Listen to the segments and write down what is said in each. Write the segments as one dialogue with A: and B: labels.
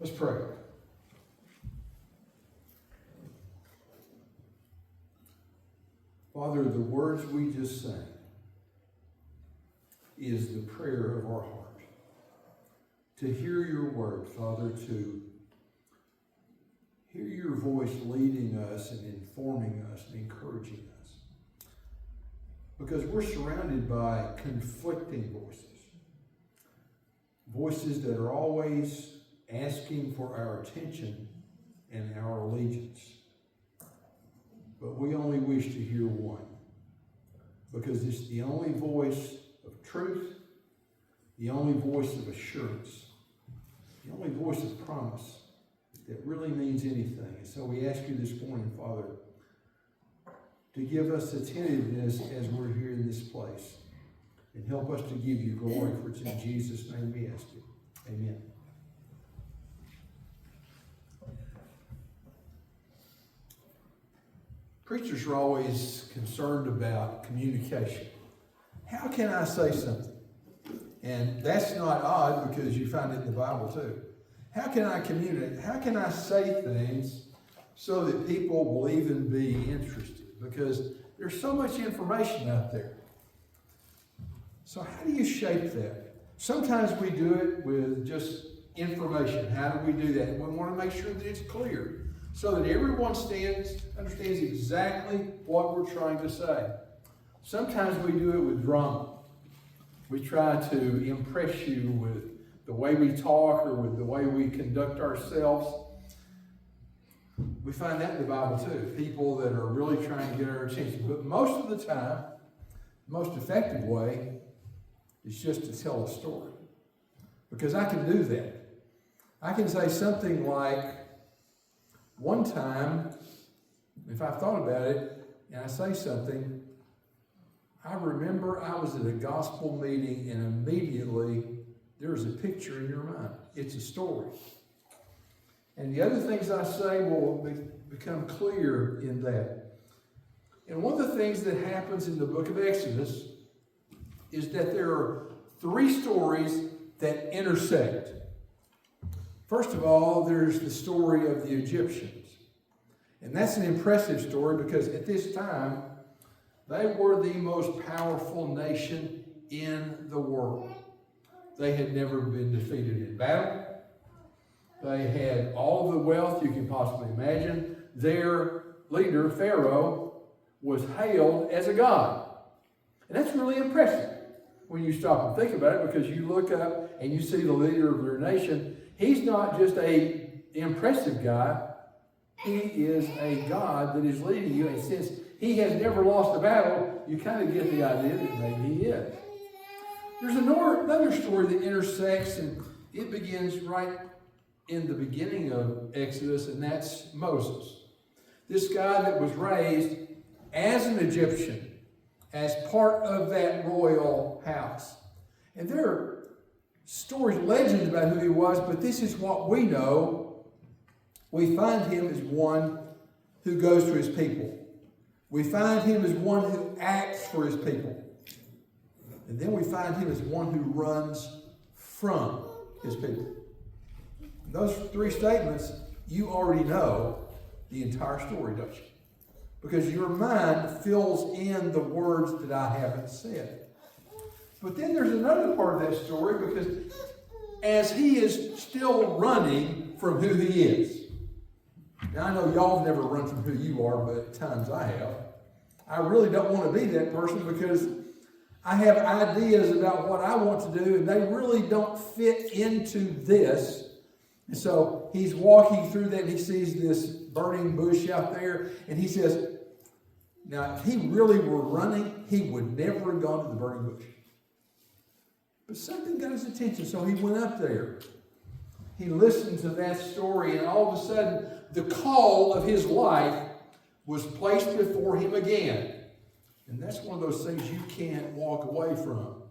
A: Let's pray. Father, the words we just sang is the prayer of our heart. To hear your word, Father, to hear your voice leading us and informing us and encouraging us. Because we're surrounded by conflicting voices. Voices that are always asking for our attention and our allegiance. But we only wish to hear one. Because it's the only voice of truth, the only voice of assurance, the only voice of promise that really means anything. And so we ask you this morning, Father, to give us attentiveness as we're here in this place. And help us to give you glory, for it's in Jesus' name we ask you. Amen. Preachers are always concerned about communication. How can I say something? And that's not odd because you find it in the Bible too. How can I communicate? How can I say things so that people will even be interested? Because there's so much information out there. So how do you shape that? Sometimes we do it with just information. How do we do that? We want to make sure that it's clear so that everyone understands exactly what we're trying to say. Sometimes we do it with drama. We try to impress you with the way we talk or with the way we conduct ourselves. We find that in the Bible too. People that are really trying to get our attention. But most of the time, the most effective way is just to tell a story. Because I can do that. I can say something like, one time, if I've thought about it, and I say something, I remember I was at a gospel meeting and immediately there's a picture in your mind. It's a story. And the other things I say will become clear in that. And one of the things that happens in the book of Exodus is that there are 3 stories that intersect. First of all, there's the story of the Egyptians. And that's an impressive story because at this time, they were the most powerful nation in the world. They had never been defeated in battle. They had all the wealth you can possibly imagine. Their leader, Pharaoh, was hailed as a god. And that's really impressive when you stop and think about it, because you look up and you see the leader of their nation. He's not just an impressive guy. He is a God that is leading you. And since he has never lost a battle, you kind of get the idea that maybe he is. There's another story that intersects, and it begins right in the beginning of Exodus, and that's Moses. This guy that was raised as an Egyptian, as part of that royal house. And there are stories, legends about who he was, but this is what we know. We find him as one who goes to his people. We find him as one who acts for his people. And then we find him as one who runs from his people. Those 3 statements, you already know the entire story, don't you? Because your mind fills in the words that I haven't said. But then there's another part of that story, because as he is still running from who he is. Now, I know y'all have never run from who you are, but at times I have. I really don't want to be that person because I have ideas about what I want to do, and they really don't fit into this. And so he's walking through that, and he sees this burning bush out there, and he says, now, if he really were running, he would never have gone to the burning bush. But something got his attention, so he went up there. He listened to that story, and all of a sudden, the call of his life was placed before him again. And that's one of those things you can't walk away from.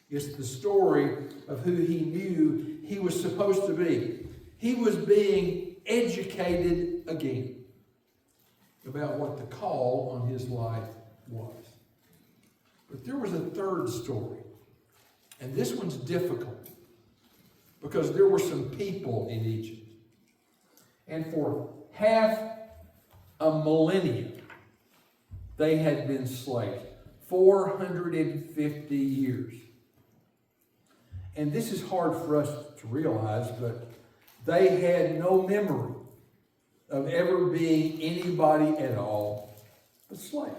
A: It's the story of who he knew he was supposed to be. He was being educated again about what the call on his life was. But there was a third story. And this one's difficult because there were some people in Egypt. And for half a millennium, they had been slaves. 450 years. And this is hard for us to realize, but they had no memory of ever being anybody at all but slaves.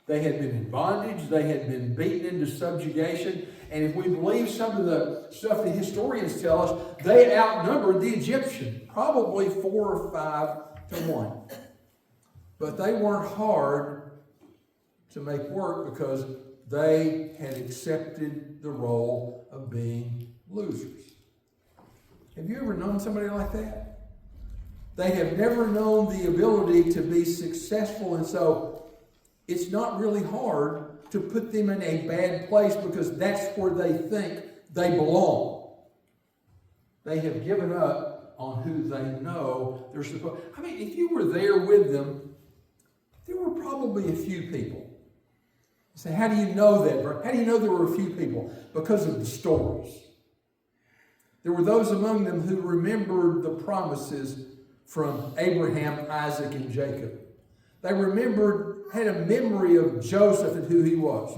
A: They had been in bondage. They had been beaten into subjugation. And if we believe some of the stuff the historians tell us, they outnumbered the Egyptians, probably 4 or 5 to 1. But they weren't hard to make work because they had accepted the role of being losers. Have you ever known somebody like that? They have never known the ability to be successful, and so it's not really hard to put them in a bad place because that's where they think they belong. They have given up on who they know they're supposed. I mean, if you were there with them, there were probably a few people. You say, how do you know that? How do you know there were a few people? Because of the stories. There were those among them who remembered the promises from Abraham, Isaac, and Jacob. They had a memory of Joseph and who he was.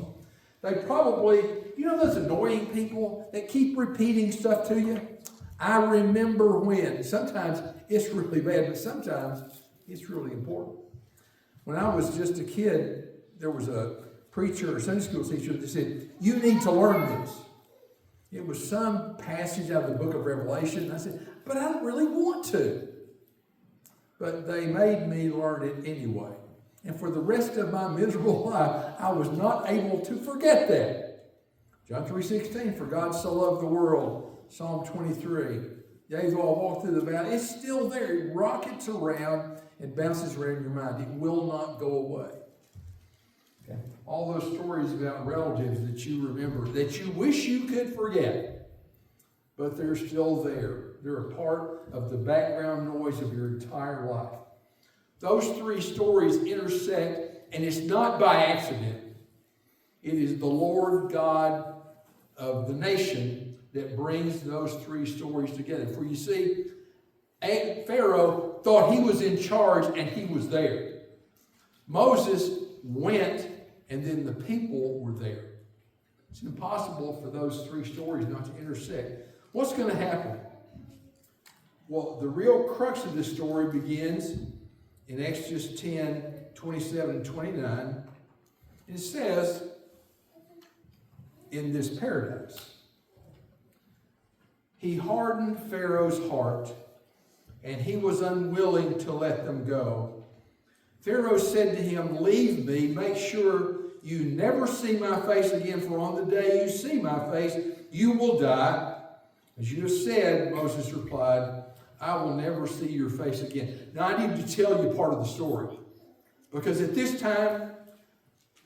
A: They probably, those annoying people that keep repeating stuff to you? I remember when. Sometimes it's really bad, but sometimes it's really important. When I was just a kid, there was a preacher or Sunday school teacher that said, you need to learn this. It was some passage out of the book of Revelation. And I said, but I don't really want to. But they made me learn it anyway. And for the rest of my miserable life, I was not able to forget that. John 3:16, for God so loved the world. Psalm 23, yea, though I walk through the valley, it's still there. It rockets around and bounces around your mind. It will not go away. Okay. All those stories about relatives that you remember, that you wish you could forget, but they're still there. They're a part of the background noise of your entire life. Those 3 stories intersect, and it's not by accident. It is the Lord God of the nation that brings those 3 stories together. For you see, Pharaoh thought he was in charge, and he was there. Moses went, and then the people were there. It's impossible for those 3 stories not to intersect. What's going to happen? Well, the real crux of this story begins in Exodus 10, 27 and 29. It says, in this paradise, he hardened Pharaoh's heart, and he was unwilling to let them go. Pharaoh said to him, leave me, make sure you never see my face again, for on the day you see my face, you will die. As you have said, Moses replied, I will never see your face again. Now, I need to tell you part of the story. Because at this time,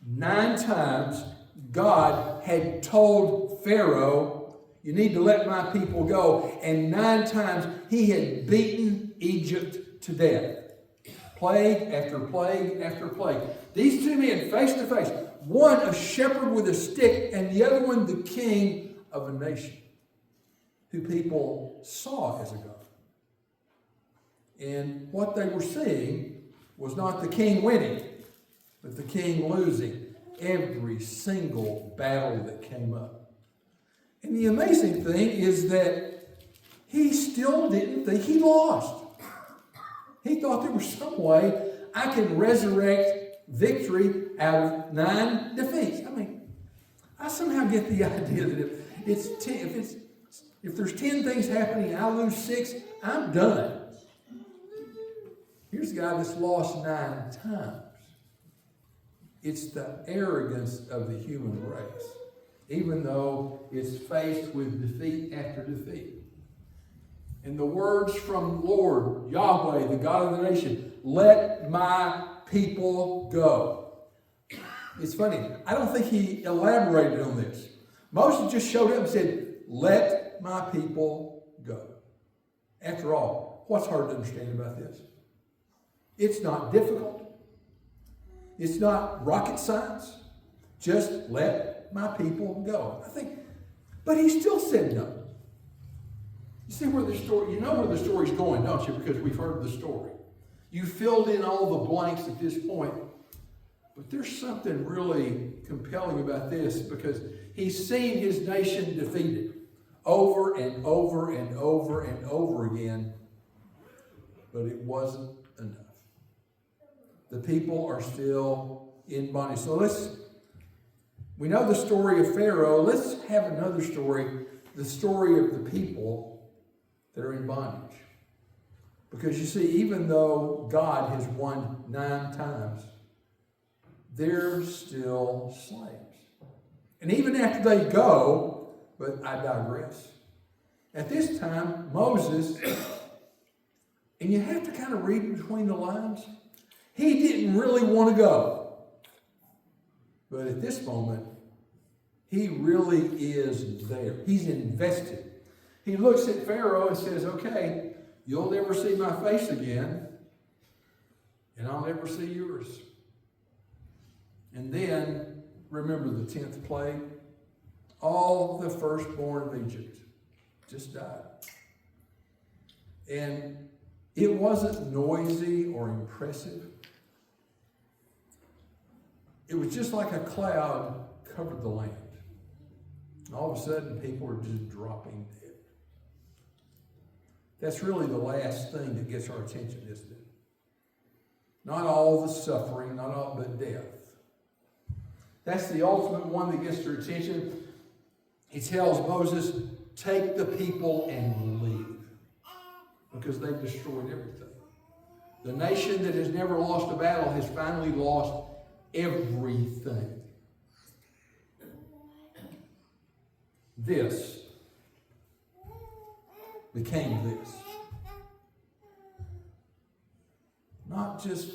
A: 9 times, God had told Pharaoh, you need to let my people go. And 9 times, he had beaten Egypt to death. Plague after plague after plague. These 2 men, face to face. One a shepherd with a stick, and the other one the king of a nation, who people saw as a God. And what they were seeing was not the king winning, but the king losing every single battle that came up. And the amazing thing is that he still didn't think he lost. He thought there was some way I can resurrect victory out of 9 defeats. I mean, I somehow get the idea that if there's 10 things happening and I lose 6, I'm done. Here's a guy that's lost 9 times. It's the arrogance of the human race, even though it's faced with defeat after defeat. And the words from Lord, Yahweh, the God of the nation, let my people go. It's funny. I don't think he elaborated on this. Moses just showed up and said, let my people go. After all, what's hard to understand about this? It's not difficult. It's not rocket science. Just let my people go. I think, but he still said no. You see where the story, you know where the story's going, don't you? Because we've heard the story. You filled in all the blanks at this point. But there's something really compelling about this, because he's seen his nation defeated over and over and over and over again, but it wasn't enough. The people are still in bondage. So we know the story of Pharaoh. Let's have another story, the story of the people that are in bondage. Because you see, even though God has won 9 times, they're still slaves. And even after they go, but I digress. At this time, Moses, and you have to kind of read between the lines, he didn't really want to go. But at this moment, he really is there. He's invested. He looks at Pharaoh and says, okay, you'll never see my face again, and I'll never see yours. And then, remember the 10th plague? All the firstborn of Egypt just died. And it wasn't noisy or impressive. It was just like a cloud covered the land. All of a sudden, people are just dropping dead. That's really the last thing that gets our attention, isn't it? Not all the suffering, not all but death. That's the ultimate one that gets their attention. He tells Moses, take the people and leave, because they've destroyed everything. The nation that has never lost a battle has finally lost everything. This became this. Not just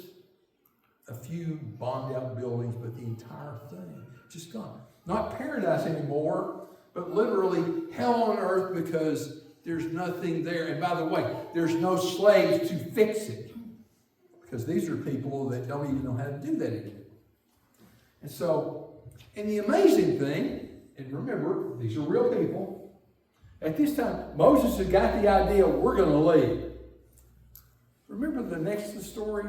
A: a few bombed out buildings, but the entire thing just gone. Not paradise anymore, but literally hell on earth, because there's nothing there. And by the way, there's no slaves to fix it, because these are people that don't even know how to do that anymore. And so, and the amazing thing, and remember, these are real people. At this time, Moses had got the idea, we're going to leave. Remember the next of the story?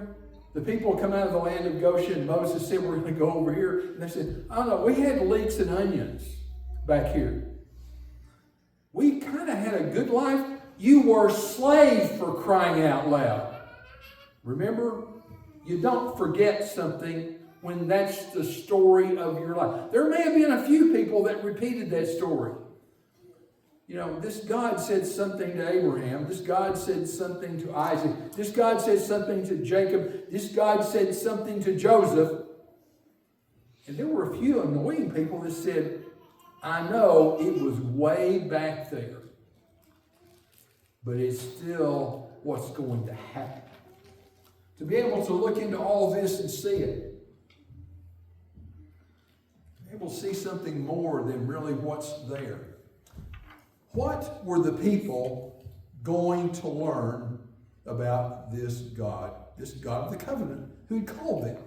A: The people come out of the land of Goshen. Moses said, we're going to go over here. And they said, oh no, we had leeks and onions back here. We kind of had a good life. You were slaves, for crying out loud. Remember, you don't forget something when that's the story of your life. There may have been a few people that repeated that story. You know, this God said something to Abraham. This God said something to Isaac. This God said something to Jacob. This God said something to Joseph. And there were a few annoying people that said, I know it was way back there, but it's still what's going to happen. To be able to look into all this and see it. Able to see something more than really what's there. What were the people going to learn about this God of the covenant, who called them?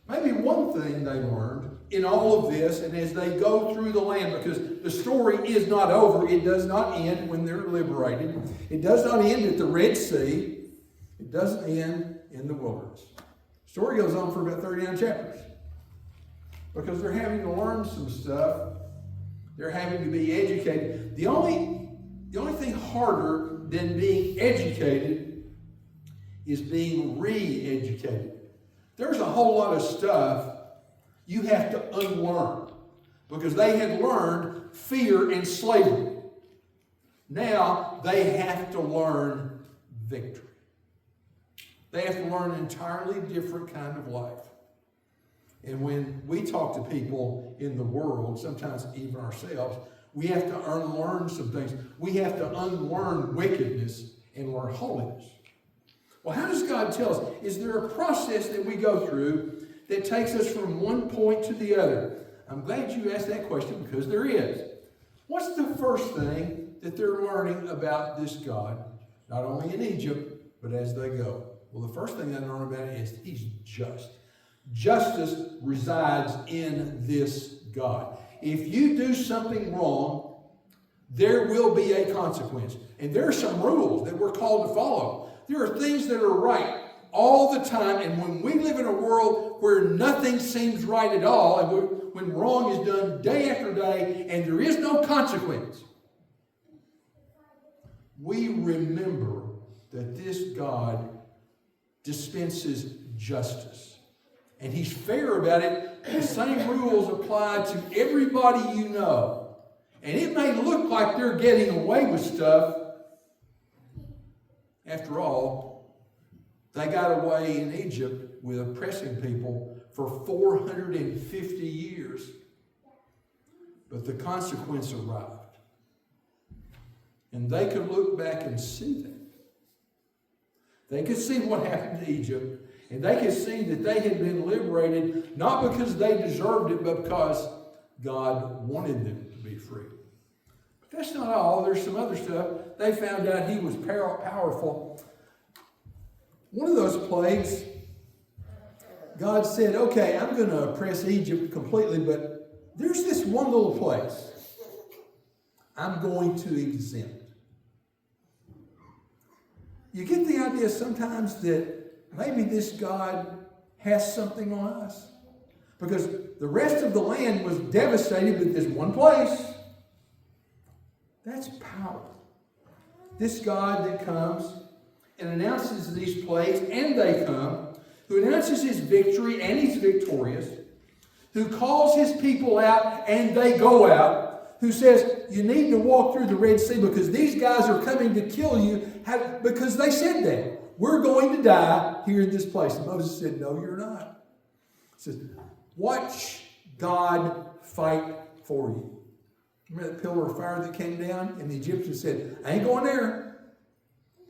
A: Maybe one thing they learned in all of this, and as they go through the land, because the story is not over, it does not end when they're liberated. It does not end at the Red Sea. It doesn't end in the wilderness. The story goes on for about 39 chapters. Because they're having to learn some stuff. They're having to be educated. The only thing harder than being educated is being re-educated. There's a whole lot of stuff you have to unlearn, because they had learned fear and slavery. Now they have to learn victory. They have to learn an entirely different kind of life. And when we talk to people in the world, sometimes even ourselves, we have to unlearn some things. We have to unlearn wickedness and learn holiness. Well, how does God tell us? Is there a process that we go through that takes us from one point to the other? I'm glad you asked that question, because there is. What's the first thing that they're learning about this God, not only in Egypt, but as they go? Well, the first thing they learn about it is he's just. Justice resides in this God. If you do something wrong, there will be a consequence. And there are some rules that we're called to follow. There are things that are right all the time. And when we live in a world where nothing seems right at all, and when wrong is done day after day, and there is no consequence, we remember that this God dispenses justice. And he's fair about it. The same rules apply to everybody you know. And it may look like they're getting away with stuff. After all, they got away in Egypt with oppressing people for 450 years. But the consequence arrived. And they could look back and see that. They could see what happened to Egypt. And they could see that they had been liberated, not because they deserved it, but because God wanted them to be free. But that's not all. There's some other stuff. They found out he was powerful. One of those plagues, God said, okay, I'm going to oppress Egypt completely, but there's this one little place I'm going to exempt. You get the idea sometimes that maybe this God has something on us. Because the rest of the land was devastated, but this one place, that's power. This God that comes and announces these plagues, and they come, who announces his victory, and he's victorious, who calls his people out, and they go out, who says, you need to walk through the Red Sea because these guys are coming to kill you, because they said that. We're going to die here in this place. And Moses said, no, you're not. He says, watch God fight for you. Remember that pillar of fire that came down? And the Egyptians said, I ain't going there.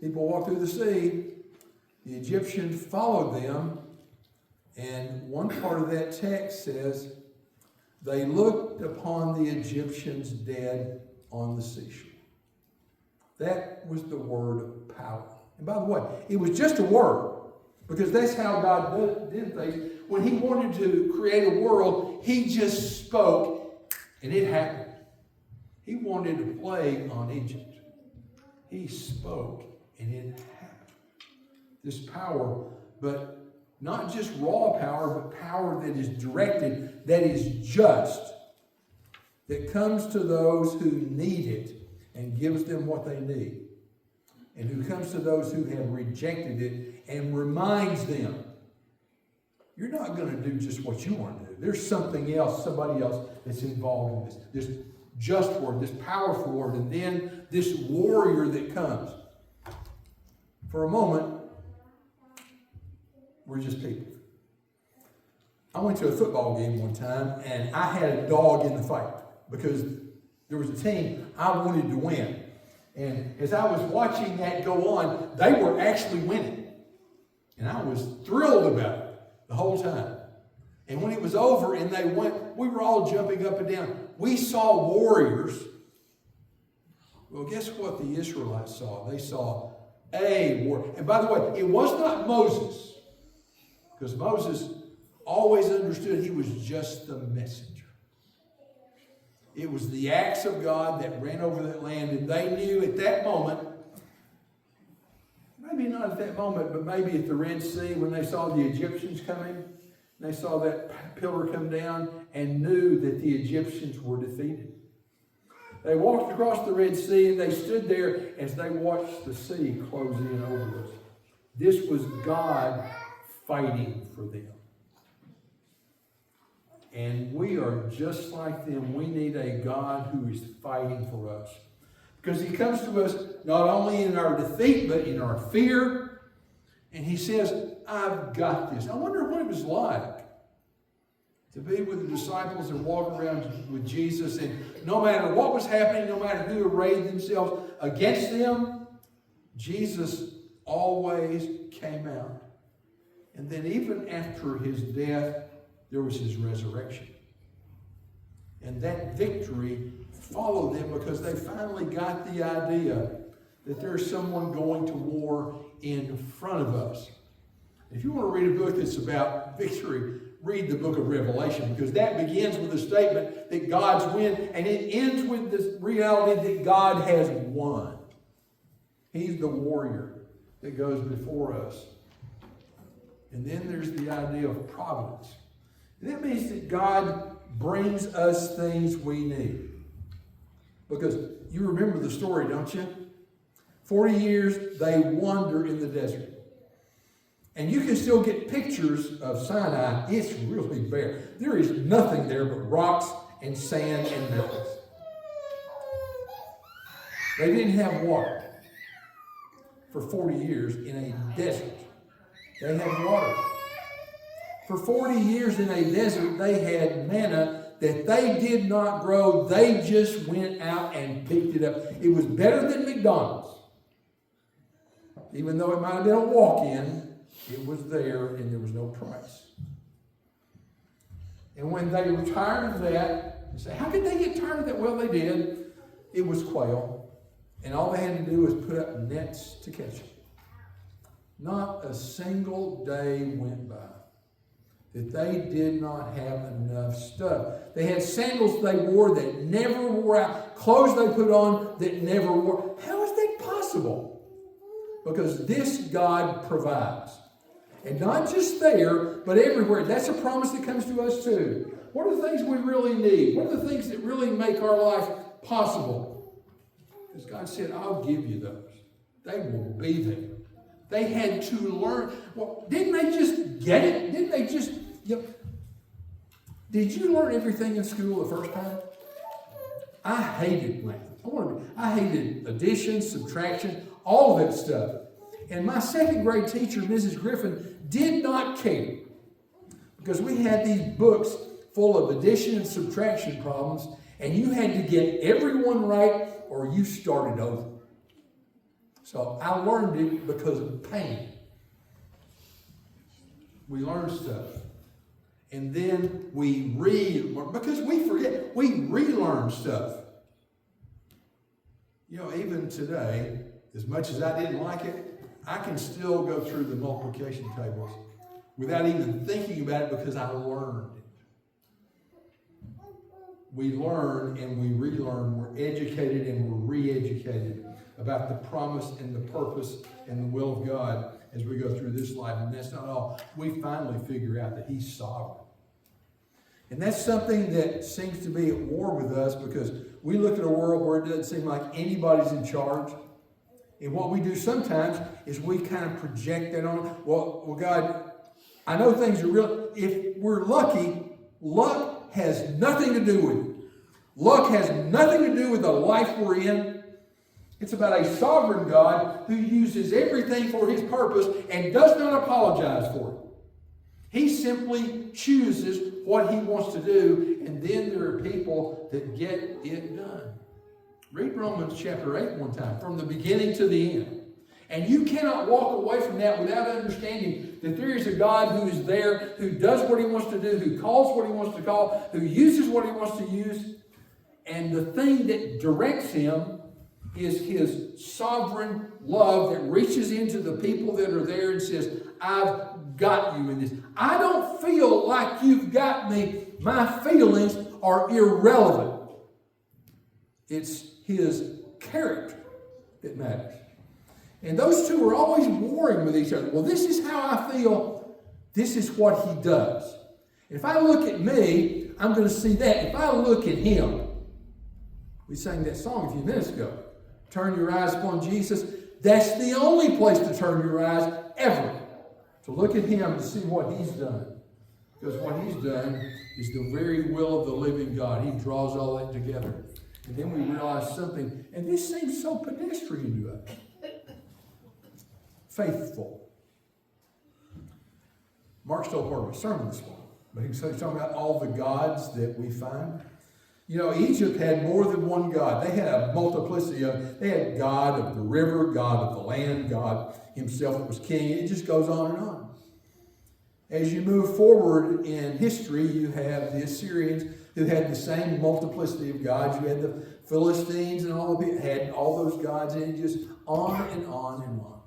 A: People walked through the sea. The Egyptians followed them. And one part of that text says, they looked upon the Egyptians dead on the seashore. That was the word of power. And by the way, it was just a word, because that's how God did things. When he wanted to create a world, he just spoke, and it happened. He wanted a plague on Egypt. He spoke, and it happened. This power, but not just raw power, but power that is directed, that is just, that comes to those who need it and gives them what they need. And who comes to those who have rejected it and reminds them, you're not going to do just what you want to do. There's something else, somebody else that's involved in this just word, this powerful word, and then this warrior that comes. For a moment, we're just people. I went to a football game one time, and I had a dog in the fight because there was a team I wanted to win. And as I was watching that go on, they were actually winning. And I was thrilled about it the whole time. And when it was over and they went, we were all jumping up and down. We saw warriors. Well, guess what the Israelites saw? They saw a warrior. And by the way, it was not Moses. Because Moses always understood he was just the messenger. It was the acts of God that ran over that land, and they knew at that moment, maybe not at that moment, but maybe at the Red Sea when they saw the Egyptians coming, and they saw that pillar come down and knew that the Egyptians were defeated. They walked across the Red Sea and they stood there as they watched the sea close in over us. This was God fighting for them. And we are just like them. We need a God who is fighting for us. Because he comes to us not only in our defeat, but in our fear. And he says, I've got this. I wonder what it was like to be with the disciples and walk around with Jesus. And no matter what was happening, no matter who arrayed themselves against them, Jesus always came out. And then even after his death, there was his resurrection. And that victory followed them because they finally got the idea that there's someone going to war in front of us. If you want to read a book that's about victory, read the book of Revelation, because that begins with the statement that God's win, and it ends with this reality that God has won. He's the warrior that goes before us. And then there's the idea of providence. And that means that God brings us things we need. Because you remember the story, don't you? 40 years they wander in the desert. And you can still get pictures of Sinai. It's really bare. There is nothing there but rocks and sand and mountains. They didn't have water for 40 years in a desert. They had water. For 40 years in a desert, they had manna that they did not grow. They just went out and picked it up. It was better than McDonald's. Even though it might have been a walk-in, it was there and there was no price. And when they were tired of that, you say, how could they get tired of that? Well, they did. It was quail. And all they had to do was put up nets to catch it. Not a single day went by that they did not have enough stuff. They had sandals they wore that never wore out, clothes they put on that never wore. How is that possible? Because this God provides. And not just there, but everywhere. That's a promise that comes to us too. What are the things we really need? What are the things that really make our life possible? Because God said, I'll give you those. They will be there. They had to learn. Well, didn't they just get it? Didn't they just, did you learn everything in school the first time? I hated math. I hated addition, subtraction, all of that stuff. And my second grade teacher, Mrs. Griffin, did not care. Because we had these books full of addition and subtraction problems, and you had to get everyone right or you started over. So I learned it because of pain. We learn stuff. And then we relearn, because we forget, we relearn stuff. You know, even today, as much as I didn't like it, I can still go through the multiplication tables without even thinking about it because I learned it. We learn and we relearn. We're educated and we're re-educated about the promise and the purpose and the will of God as we go through this life. And that's not all. We finally figure out that He's sovereign. And that's something that seems to be at war with us because we look at a world where it doesn't seem like anybody's in charge. And what we do sometimes is we kind of project that on. Well, God, I know things are real. If we're lucky, luck has nothing to do with it. Luck has nothing to do with the life we're in. It's about a sovereign God who uses everything for His purpose and does not apologize for it. He simply chooses what He wants to do, and then there are people that get it done. Read Romans chapter 8 one time, from the beginning to the end. And you cannot walk away from that without understanding that there is a God who is there, who does what He wants to do, who calls what He wants to call, who uses what He wants to use. And the thing that directs Him is His sovereign love that reaches into the people that are there and says, I've got you in this. I don't feel like you've got me. My feelings are irrelevant. It's His character that matters. And those two are always warring with each other. Well, this is how I feel. This is what He does. If I look at me, I'm going to see that. If I look at Him, we sang that song a few minutes ago. Turn your eyes upon Jesus. That's the only place to turn your eyes ever. To look at Him and see what He's done. Because what He's done is the very will of the living God. He draws all that together. And then we realize something, and this seems so pedestrian to us. Faithful. Mark's told part of a sermon this morning, but he's talking about all the gods that we find. You know, Egypt had more than one God. They had a multiplicity of, they had God of the river, God of the land, God Himself that was king. It just goes on and on. As you move forward in history, you have the Assyrians who had the same multiplicity of gods. You had the Philistines and all of it had all those gods, and just on and on and on.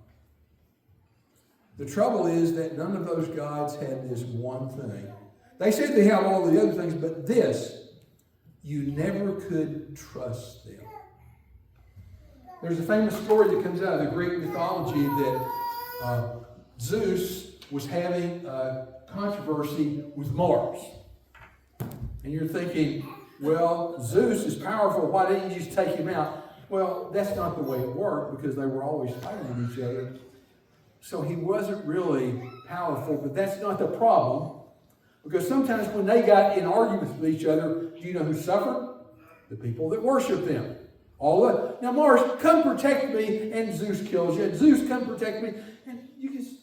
A: The trouble is that none of those gods had this one thing. They said they have all the other things, but this, you never could trust them. There's a famous story that comes out of the Greek mythology that Zeus was having a controversy with Mars. And you're thinking, well, Zeus is powerful. Why didn't you just take him out? Well, that's not the way it worked because they were always fighting with each other. So he wasn't really powerful, but that's not the problem. Because sometimes when they got in arguments with each other, do you know who suffered? The people that worship them. All that. Now, Mars, come protect me, and Zeus kills you. And Zeus, come protect me. And you just,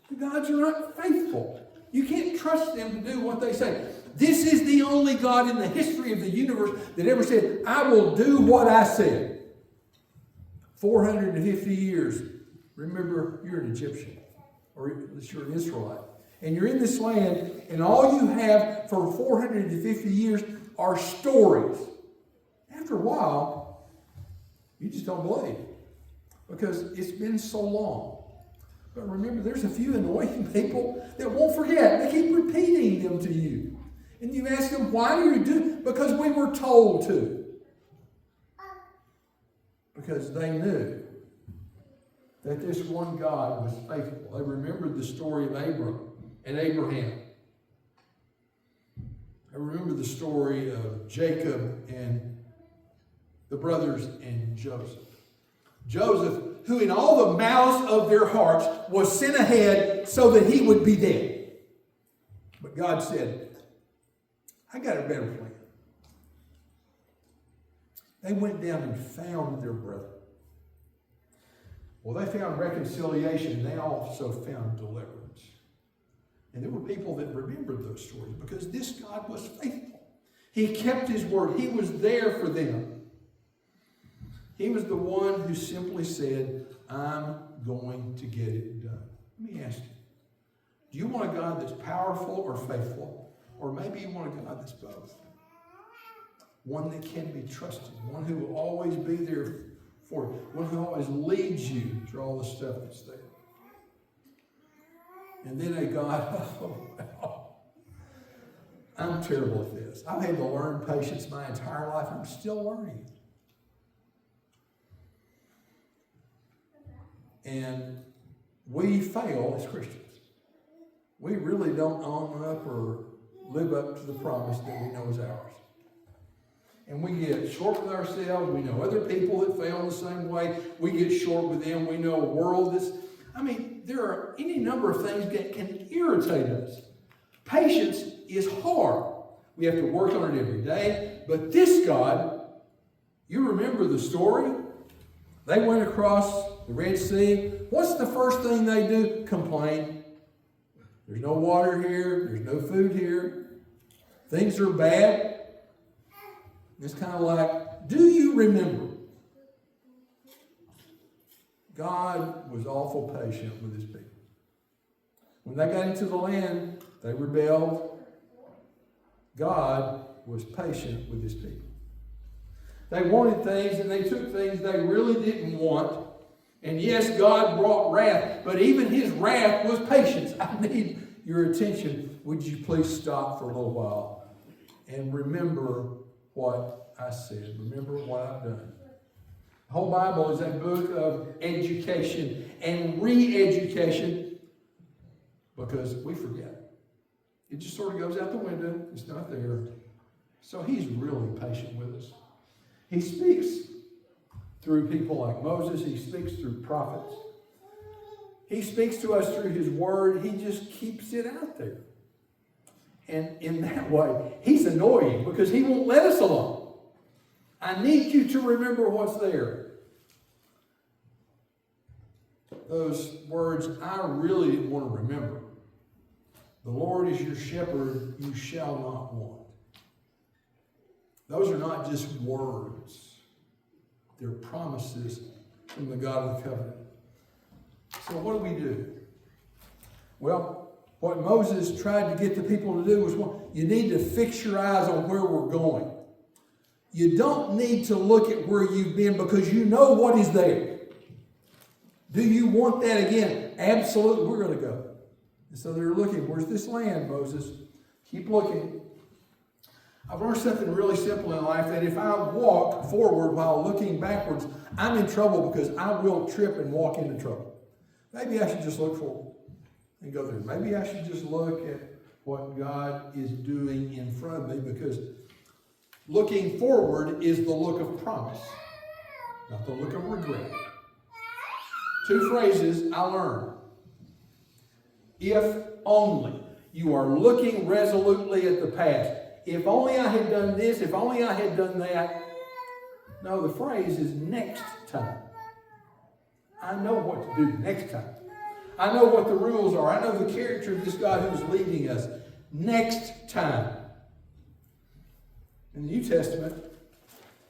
A: the gods are not faithful. You can't trust them to do what they say. This is the only God in the history of the universe that ever said, I will do what I said. 450 years. Remember, you're an Egyptian, or at least you're an Israelite. And you're in this land, and all you have for 450 years are stories. After a while, you just don't believe, because it's been so long. But remember, there's a few annoying people that won't forget. They keep repeating them to you. And you ask them, why do you do it? Because we were told to. Because they knew that this one God was faithful. They remembered the story of Abram and Abraham. I remember the story of Jacob and the brothers and Joseph. Joseph, who in all the malice of their hearts was sent ahead so that he would be dead. But God said, I got a better plan. They went down and found their brother. Well, they found reconciliation. They also found deliverance. And there were people that remembered those stories because this God was faithful. He kept his word. He was there for them. He was the one who simply said, I'm going to get it done. Let me ask you, do you want a God that's powerful or faithful? Or maybe you want a God that's both. One that can be trusted. One who will always be there for you. One who always leads you through all the stuff that's there. And then a God, I'm terrible at this. I've had to learn patience my entire life. I'm still learning. And we fail as Christians. We really don't own up or live up to the promise that we know is ours. And we get short with ourselves. We know other people that fail in the same way. We get short with them. We know a world that's, there are any number of things that can irritate us. Patience is hard. We have to work on it every day. But this God, you remember the story? They went across the Red Sea. What's the first thing they do? Complain. There's no water here. There's no food here. Things are bad. It's kind of like, do you remember? God was awful patient with his people. When they got into the land, they rebelled. God was patient with his people. They wanted things and they took things they really didn't want. And yes, God brought wrath, but even his wrath was patience. I need your attention. Would you please stop for a little while and remember what I said? Remember what I've done. The whole Bible is a book of education and re-education because we forget. It just sort of goes out the window. It's not there. So he's really patient with us. He speaks through people like Moses. He speaks through prophets. He speaks to us through his word. He just keeps it out there. And in that way, he's annoying because he won't let us alone. I need you to remember what's there. Those words I really didn't want to remember. The Lord is your shepherd, you shall not want. Those are not just words. They're promises from the God of the covenant. So what do? Well, what Moses tried to get the people to do was, you need to fix your eyes on where we're going. You don't need to look at where you've been because you know what is there. Do you want that again? Absolutely, we're going to go. And so they're looking, where's this land, Moses? Keep looking. I've learned something really simple in life, that if I walk forward while looking backwards, I'm in trouble, because I will trip and walk into trouble. Maybe I should just look forward and go there. Maybe I should just look at what God is doing in front of me, because looking forward is the look of promise, not the look of regret. 2 phrases I learned. If only. You are looking resolutely at the past. If only I had done this, if only I had done that. No, the phrase is next time. I know what to do next time. I know what the rules are. I know the character of this God who's leading us. Next time. In the New Testament,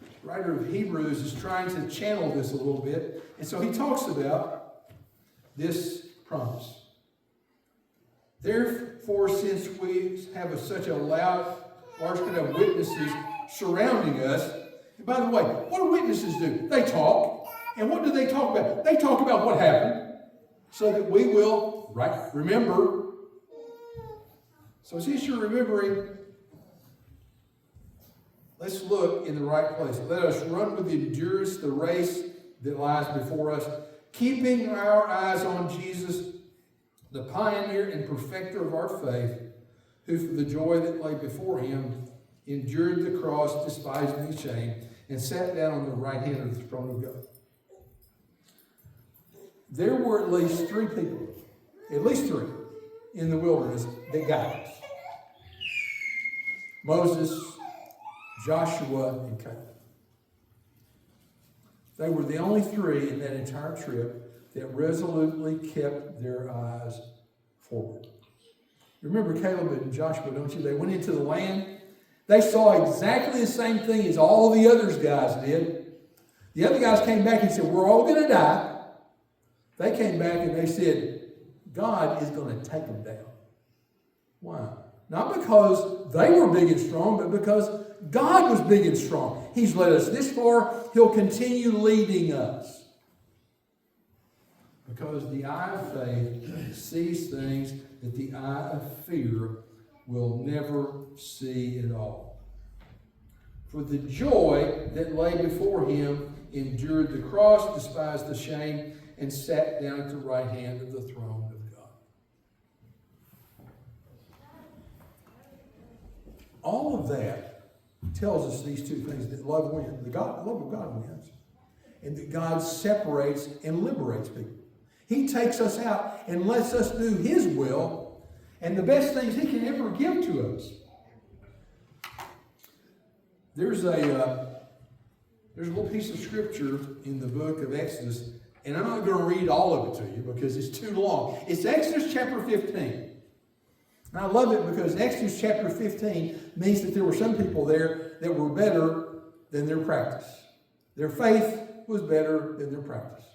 A: the writer of Hebrews is trying to channel this a little bit. And so he talks about this promise. Therefore, since we have such a large kind of witnesses surrounding us, and by the way, what do witnesses do? They talk. And what do they talk about? They talk about what happened, so that we will remember. So since you're remembering, let's look in the right place. Let us run with endurance the race that lies before us, keeping our eyes on Jesus, the pioneer and perfecter of our faith, who for the joy that lay before him endured the cross, despising the shame, and sat down on the right hand of the throne of God. There were at least 3 people, in the wilderness that got us. Moses, Joshua, and Caleb. They were the only 3 in that entire trip that resolutely kept their eyes forward. Remember Caleb and Joshua, don't you? They went into the land. They saw exactly the same thing as all the other guys did. The other guys came back and said, we're all going to die. They came back and they said, God is going to take them down. Why? Not because they were big and strong, but because God was big and strong. He's led us this far. He'll continue leading us. Because the eye of faith sees things that the eye of fear will never see at all. For the joy that lay before him endured the cross, despised the shame, and sat down at the right hand of the throne of God. All of that tells us these 2 things, that love wins, the love of God wins, and that God separates and liberates people. He takes us out and lets us do his will, and the best things he can ever give to us. There's a little piece of scripture in the book of Exodus, and I'm not going to read all of it to you because it's too long. It's Exodus chapter 15. And I love it because Exodus chapter 15 means that there were some people there that were better than their practice. Their faith was better than their practice.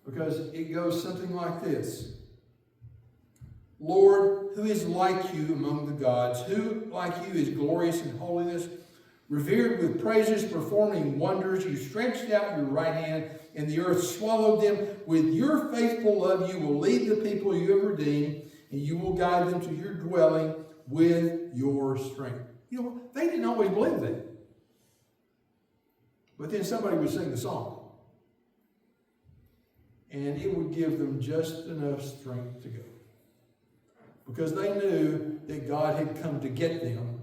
A: Because it goes something like this. Lord, who is like you among the gods? Who like you is glorious in holiness, revered with praises, performing wonders? You stretched out your right hand, and the earth swallowed them. With your faithful love, you will lead the people you have redeemed, and you will guide them to your dwelling with your strength. You know, they didn't always believe that. But then somebody would sing the song. And it would give them just enough strength to go. Because they knew that God had come to get them.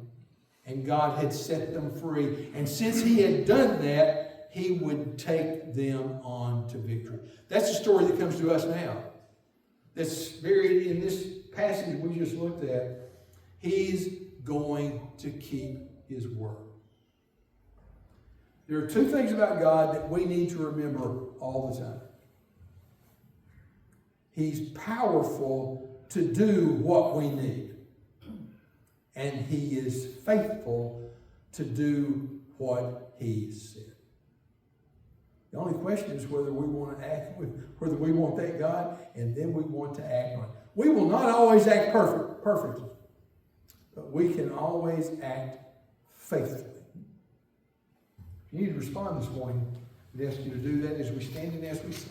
A: And God had set them free. And since he had done that, he would take them on to victory. That's the story that comes to us now. That's buried in this passage we just looked at. He's going to keep his word. There are 2 things about God that we need to remember all the time. He's powerful to do what we need. And he is faithful to do what he said. The only question is whether we want to act, whether we want that God, and then we want to act on it. We will not always act perfectly, but we can always act faithfully. If you need to respond this morning, we ask you to do that as we stand and as we sing.